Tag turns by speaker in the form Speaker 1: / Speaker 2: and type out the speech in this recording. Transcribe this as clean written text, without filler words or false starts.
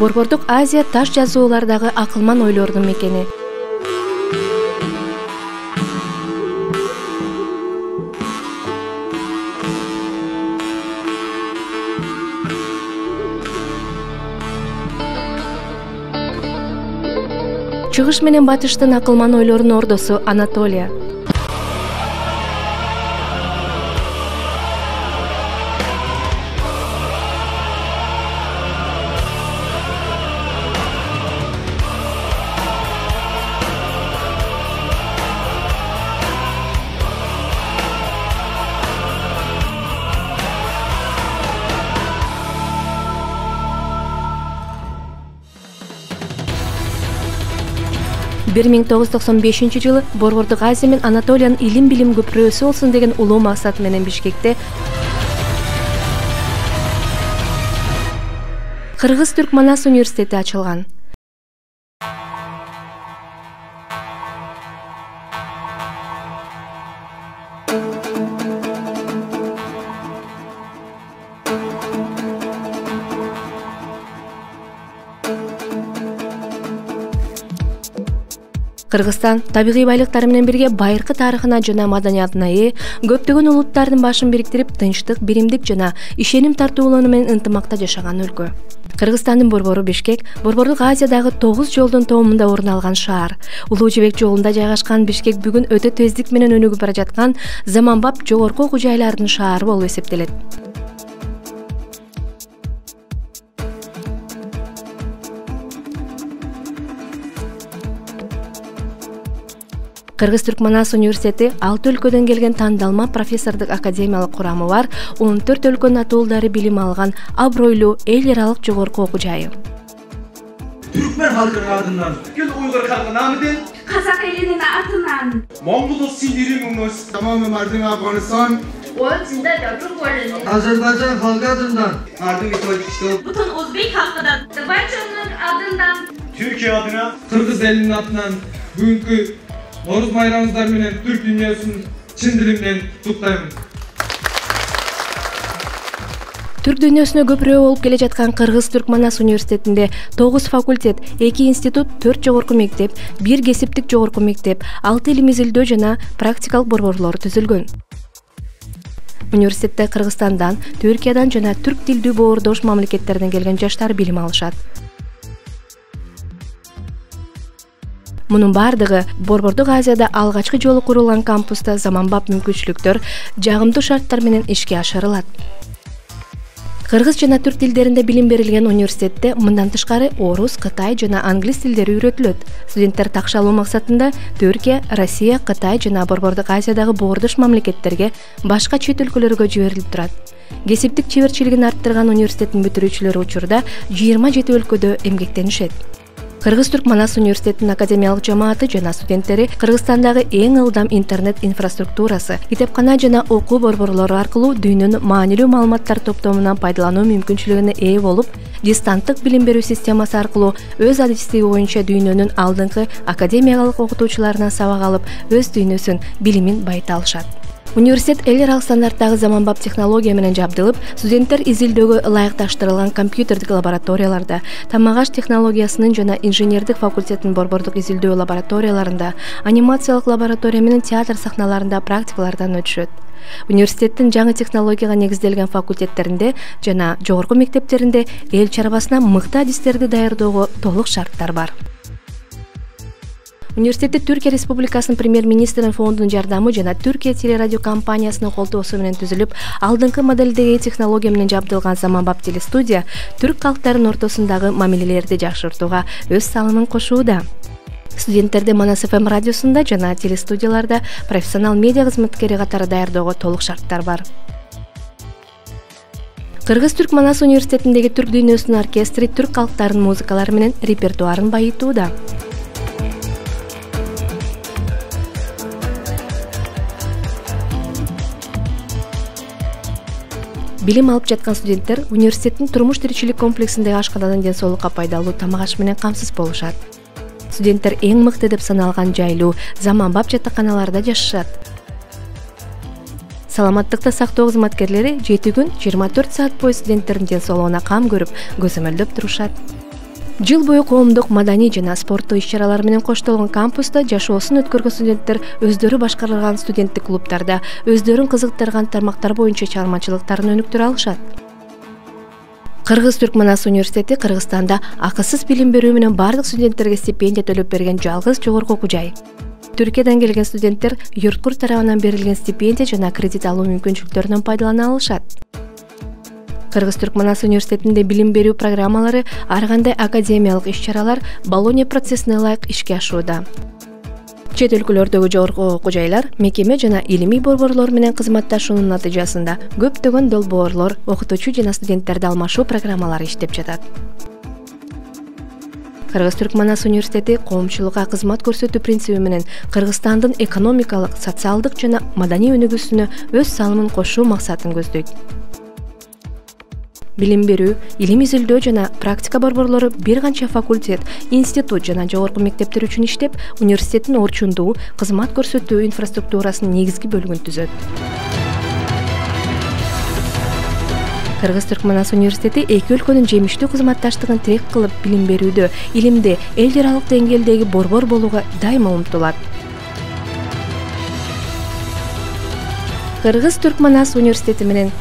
Speaker 1: Борбордук Азия таш жазуулардагы акылман ойлордун мекени. Чыгыш менен батыштын акылман ойлорунун ордосу Анатолия. Бир 1995 Борбордук Азия мен Анатолиянын илим-билим көпүрөсү болсун деген улуу максат менен Бишкекте Кыргыз-Түрк Манас университети ачылган. Кыргызстан табигый байлыктары менен бирге байыркы тарыхына жана маданиятына ээ, көптөгөн улуттардын башын бириктирип, тынчтык, биримдик жана ишеним тартуулоonu менен ынтымакта жашаган өлкө. Кыргызстандын борбору Бишкек Борбордук Азиядагы 9 жолдун тоомунда орун алган шаар. Улуу Жибек жолунда жайгашкан Бишкек бүгүн өтө тездик менен өнүгүп бара жаткан заманбап жогорку окуу жайлардын шаары болуп эсептелет. Кыргыз-Түрк Манас университети 6 өлкөдөн келген тандалма профессордук академиялык курамы бар 14 өлкөнүн атуулдары билим алган абройлуу эл аралык жогорку окуу жайы.
Speaker 2: Түркмен халкынын атынан, уйгур халкынын атынан,
Speaker 3: Казак элинин атынан,
Speaker 2: Моңгол улусунун тамамы мардын Афганистан,
Speaker 4: Азербайджан халкы атынан,
Speaker 3: Бутун Өзбек халкынан, Азербайджандын атынан,
Speaker 2: Türkiye adına,
Speaker 4: Кыргыз элинин атынан бүгүнкү Орус байрамыңыздар менен түрк дүйнөсүн чын дилимден куттуктайм.
Speaker 1: Түрк дүйнөсүнө көпүрө болуп келе жаткан Кыргыз-Түрк Манас университетинде 9 факультет, 2 институт, 4 жогорку мектеп, 1 кесиптик жогорку мектеп, 6 илим изилдөө жана практикалык борборлор түзүлгөн. Университетте Кыргызстандан, Түркиядан жана түрк тилдүү боордош мамлекеттерден келген жаштар билим алышат. Мунун бардыгы Борбордук Азияда алгачкы жолу курулган кампуста заманбап мүмкүнчүлүктөр, жагымдуу шарттар менен ишке ашырылат. Кыргыз жана түрк тилдеринде билим берилген университетте мындан тышкары орус, кытай жана англис тилдери үйрөтүлөт. Студенттер такш алуу максатында Түркия, Россия, Кытай жана Борбордук Азиядагы боордош мамлекеттерге, башка чет өлкөлөргө жиберилип турат. Кесиптик чеберчилигин арттырган университеттин бүтүрүүчүлөрү учурда 27 өлкөдө эмгектенишет. Кыргыз-Түрк Манас университетинин академиялык жамааты жана студенттери Кыргызстандагы эң ылдам интернет инфраструктурасы, китепкана жана окуу борборлору аркылуу дүйнөнүн маанилүү маалыматтар топтомунан пайдалануу мүмкүнчүлүгүнө ээ болуп, дистанттык билим берүү системасы аркылуу өз адистиги боюнча дүйнөнүн алдыңкы академиялык окутуучуларынан сабак алып, өз дүйнөсүн, билимин байыта алышат. Университет эл аралык стандарттагы заманбап технология менен жабдылып, студенттер изилдөөгө ылайыкташтырылган компьютердик лабораторияларда, тамак-аш технологиясынын жана инженердик факультеттин борбордук изилдөө лабораторияларында, анимациялык лаборатория менен театр сахналарында практикалардан өтүшөт. Университеттин жаңы технологияга негизделген факультеттеринде жана жогорку мектептеринде эл чарбасына мыкты адистерди даярдоого толук шарттар бар. Университетте Түркия Республикасынын премьер-министринин фондунун жардамы жана Түркия телерадио компаниясынын колтоосу менен түзүлүп, алдыңкы моделдеги технология менен жабдылган заманбап телестудия түрк калктарынын ортосундагы мамилелерди жакшыртууга өз салымын кошууда. Студенттерди Манас ФМ радиосунда жана телестудияларда профессионал медиа кызматкери катары даярдоого толук шарттар бар. Кыргыз-Түрк Манас университетиндеги түрк дүйнөсүнүн оркестри түрк калктарынын музыкалары менен репертуарын байытууда. Билим алып жаткан студенттер университеттин турмуш-тиричилик комплексиндеги ашканадан ден соолукка пайдалуу тамак-аш менен камсыз болушат. Студенттер эң мыкты деп саналган жайлуу, заманбап жатаканаларда жашашат. Саламаттыкты сактоо кызматкерлери 7 күн 24 саат бою студенттердин ден соолугуна кам көрүп, көзөмөлдөп турушат. Жыл бою коомдук маданий жана спорттук иш-чаралар менен коштолгон кампуста жашоосун өткөргөн студенттер өздөрү башкарган студенттик клубтарда өздөрүн кызыктырган тармактар боюнча чыгармачылыктарын өнүктүрө алышат. Кыргыз-Түркманас университети Кыргызстанда акысыз билим берүү менен бардык студенттерге стипендия төлөп берген жалгыз жогорку окуу жай. Түркиядан келген студенттер юрткур тарабынан берилген стипендия жана кредит алуу мүмкүнчүлүктөрүнөн пайдалана алышат. Кыргыз-Түркманас университетинде билим берүү программалары ар кандай академиялык иш-чаралар Болонья процессине ылайык ишке ашууда. Чет өлкөлөрдөгү жогорку окуу жайлар мекеме жана илимий борборлор менен кызматташуунун натыйжасында көптөгөн долбоорлор, окутуучу жана студенттерди алмашуу программалары иштеп жатат. Кыргыз-Түркманас университети коомчулукка кызмат көрсөтүү принциби менен Кыргызстандын экономикалык, социалдык жана маданий өнүгүүсүнө өз салымын кошуу максатын көздөйт. Билим берүү, илим изилдөө жана практика борборлору бир канча факультет, институт жана жогорку мектептер үчүн иштеп, университеттин орчундуу кызмат көрсөтүү инфраструктурасынын негизги бөлүгүн түзөт. Кыргыз-Түркманас университети эки өлкөнүн жемиштүү кызматташтыгын тирек кылып билим берүүдө, илимде эл жаралык деңгээлдеги борбор болууга дайыма умтулат. Кыргыз-Түркманас университети менен